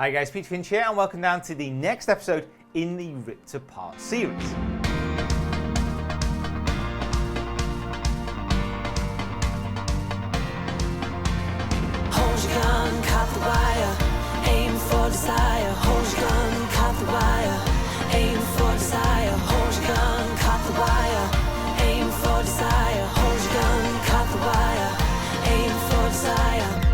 Hi guys, Finch here and welcome down to the next episode in the Ripped Apart series. Hold your gun, caught the wire, aim for desire. Hold your gun, caught the wire, aim for desire. Hold your gun, caught the wire, aim for desire. Hold your gun, caught the wire, aim for desire.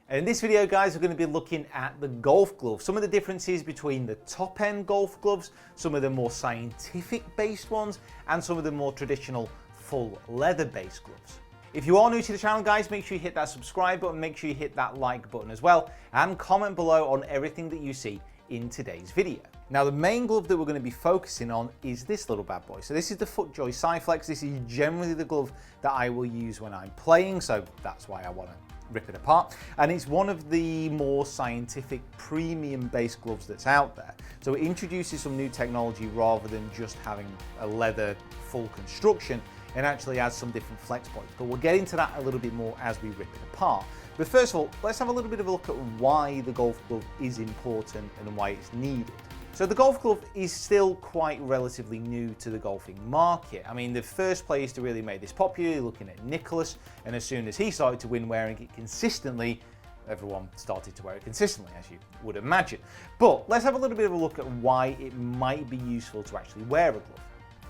In this video guys, we're going to be looking at the golf glove, some of the differences between the top end golf gloves, some of the more scientific based ones, and some of the more traditional full leather based gloves. If you are new to the channel guys, make sure you hit that subscribe button, make sure you hit that like button as well, and comment below on everything that you see in today's video. Now the main glove that we're going to be focusing on is this little bad boy. So this is the FootJoy Cyflex. This is generally the glove that I will use when I'm playing, so that's why I want to rip it apart. And it's one of the more scientific premium based gloves that's out there. So it introduces some new technology rather than just having a leather full construction, and actually adds some different flex points. But we'll get into that a little bit more as we rip it apart. But first of all, let's have a little bit of a look at why the golf glove is important and why it's needed. So the golf glove is still quite relatively new to the golfing market. I mean, the first players to really make this popular, you're looking at Nicholas, and as soon as he started to win wearing it consistently, everyone started to wear it consistently, as you would imagine. But let's have a little bit of a look at why it might be useful to actually wear a glove.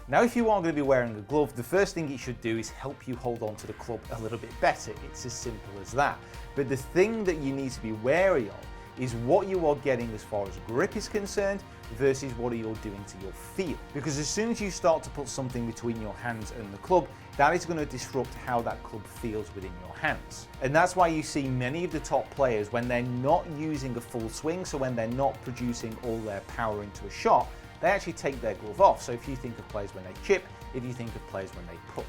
Now, if you are going to be wearing a glove, the first thing it should do is help you hold on to the club a little bit better. It's as simple as that. But the thing that you need to be wary of is what you are getting as far as grip is concerned versus what you're doing to your feel. Because as soon as you start to put something between your hands and the club, that is going to disrupt how that club feels within your hands. And that's why you see many of the top players, when they're not using a full swing, so when they're not producing all their power into a shot, they actually take their glove off. So if you think of players when they chip, if you think of players when they putt.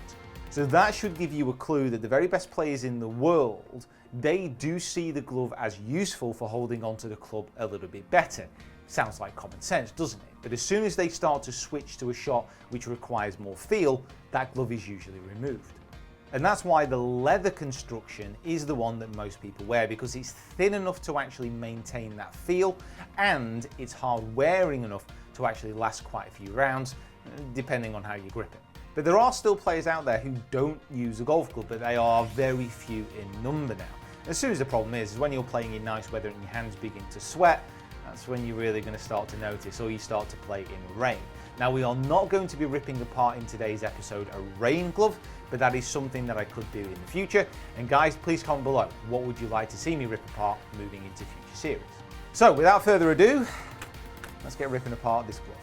So that should give you a clue that the very best players in the world, they do see the glove as useful for holding onto the club a little bit better. Sounds like common sense, doesn't it? But as soon as they start to switch to a shot which requires more feel, that glove is usually removed. And that's why the leather construction is the one that most people wear, because it's thin enough to actually maintain that feel, and it's hard wearing enough to actually last quite a few rounds, depending on how you grip it. But there are still players out there who don't use a golf club, but they are very few in number now. As soon as the problem is when you're playing in nice weather and your hands begin to sweat, that's when you're really going to start to notice, or you start to play in rain. Now, we are not going to be ripping apart in today's episode a rain glove, but that is something that I could do in the future. And guys, please comment below, what would you like to see me rip apart moving into future series? So without further ado, let's get ripping apart this glove.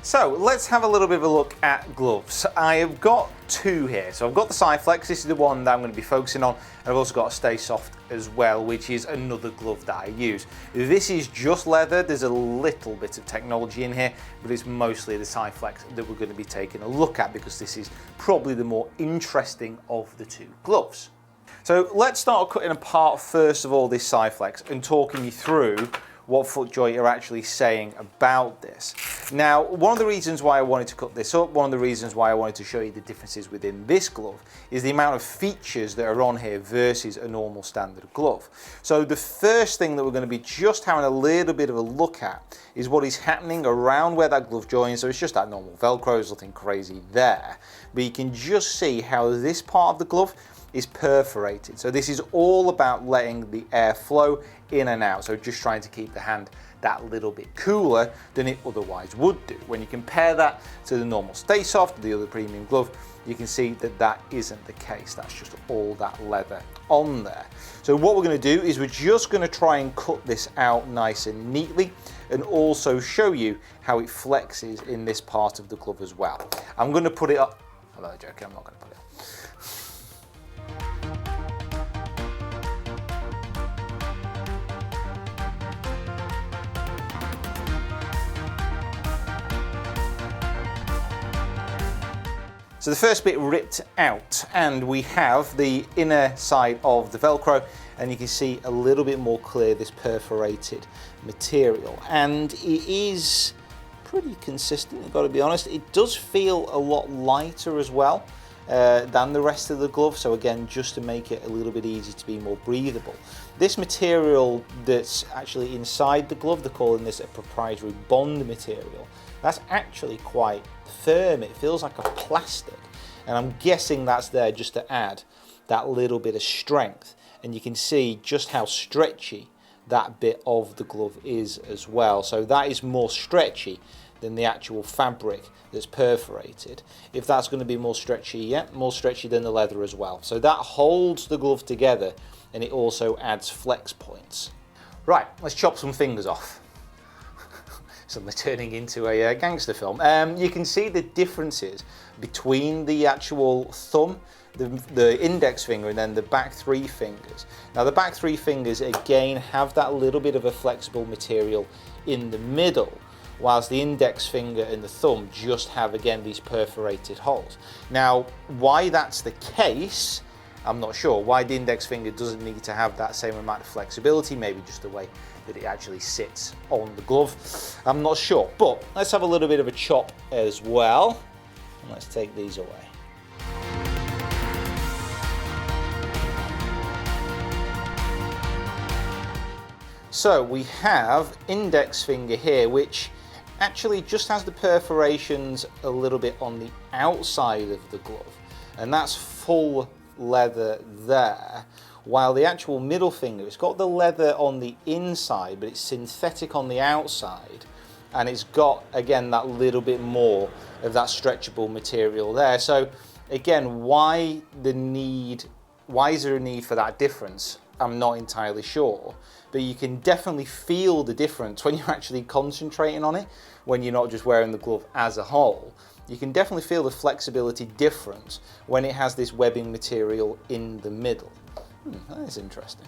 So let's have a little bit of a look at gloves. I have got two here. So I've got the Cyflex, this is the one that I'm going to be focusing on. And I've also got a Stay Soft as well, which is another glove that I use. This is just leather, there's a little bit of technology in here, but it's mostly the Cyflex that we're going to be taking a look at, because this is probably the more interesting of the two gloves. So let's start cutting apart first of all this Cyflex and talking you through what FootJoy are actually saying about this. Now, one of the reasons why I wanted to cut this up, one of the reasons why I wanted to show you the differences within this glove, is the amount of features that are on here versus a normal standard glove. So the first thing that we're going to be just having a little bit of a look at is what is happening around where that glove joins. So it's just that normal Velcro, there's nothing crazy there. But you can just see how this part of the glove is perforated. So this is all about letting the air flow in and out. So just trying to keep the hand that little bit cooler than it otherwise would do. When you compare that to the normal Stay Soft, the other premium glove, you can see that that isn't the case. That's just all that leather on there. So what we're going to do is we're just going to try and cut this out nice and neatly, and also show you how it flexes in this part of the glove as well. I'm going to put it up. I'm not joking, I'm not going to put it up. So the first bit ripped out, and we have the inner side of the Velcro, and you can see a little bit more clear this perforated material, and it is pretty consistent, I've got to be honest. It does feel a lot lighter as well than the rest of the glove, so again, just to make it a little bit easier to be more breathable. This material that's actually inside the glove, they're calling this a proprietary bond material, that's actually quite firm. It feels like a plastic, and I'm guessing that's there just to add that little bit of strength. And you can see just how stretchy that bit of the glove is as well. So that is more stretchy than the actual fabric that's perforated. If that's going to be more stretchy, yeah, more stretchy than the leather as well. So that holds the glove together, and it also adds flex points. Right, let's chop some fingers off. Suddenly turning into a gangster film. You can see the differences between the actual thumb, the index finger, and then the back three fingers. Now the back three fingers again have that little bit of a flexible material in the middle, whilst the index finger and the thumb just have again these perforated holes. Now why that's the case, I'm not sure. Why the index finger doesn't need to have that same amount of flexibility, maybe just the way that it actually sits on the glove, I'm not sure. But let's have a little bit of a chop as well. And let's take these away. So we have index finger here, which actually just has the perforations a little bit on the outside of the glove, and that's full leather there, while the actual middle finger, it's got the leather on the inside, but it's synthetic on the outside, and it's got again that little bit more of that stretchable material there. So again, why is there a need for that difference? I'm not entirely sure, but you can definitely feel the difference when you're actually concentrating on it, when you're not just wearing the glove as a whole. You can definitely feel the flexibility difference when it has this webbing material in the middle. That is interesting.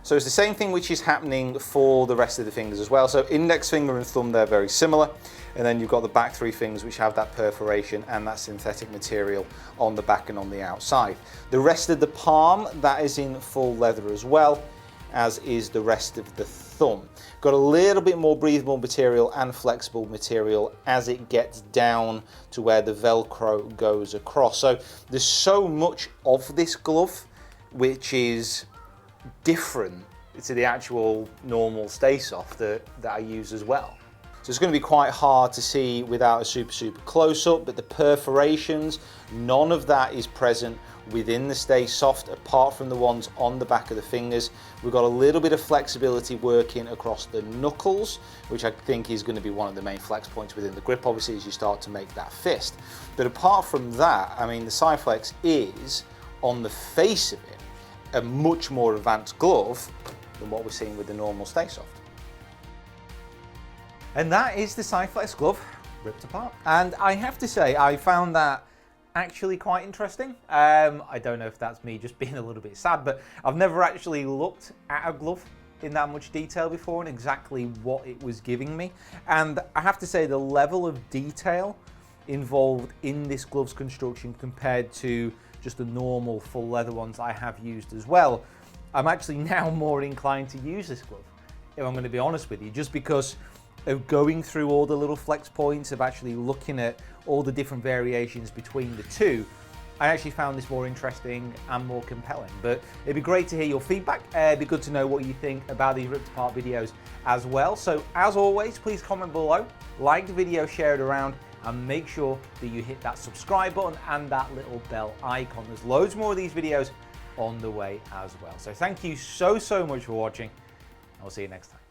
So it's the same thing which is happening for the rest of the fingers as well. So index finger and thumb, they're very similar. And then you've got the back three fingers which have that perforation and that synthetic material on the back and on the outside. The rest of the palm, that is in full leather as well, as is the rest of the thumb. Got a little bit more breathable material and flexible material as it gets down to where the Velcro goes across. So there's so much of this glove which is different to the actual normal Stay Soft that I use as well. So it's going to be quite hard to see without a super close-up, but the perforations, none of that is present within the Stay Soft apart from the ones on the back of the fingers. We've got a little bit of flexibility working across the knuckles, which I think is going to be one of the main flex points within the grip, obviously, as you start to make that fist. But apart from that, I mean, the Cyflex is, on the face of it, a much more advanced glove than what we're seeing with the normal Stay Soft. And that is the Cyflex glove ripped apart. And I have to say, I found that actually quite interesting. I don't know if that's me just being a little bit sad, but I've never actually looked at a glove in that much detail before and exactly what it was giving me. And I have to say, the level of detail involved in this glove's construction compared to just the normal full leather ones I have used as well, I'm actually now more inclined to use this glove, if I'm going to be honest with you, just because of going through all the little flex points, of actually looking at all the different variations between the two. I actually found this more interesting and more compelling. But it'd be great to hear your feedback. It'd be good to know what you think about these ripped apart videos as well. So as always, please comment below, like the video, share it around, and make sure that you hit that subscribe button and that little bell icon. There's loads more of these videos on the way as well. So thank you so much for watching. I'll see you next time.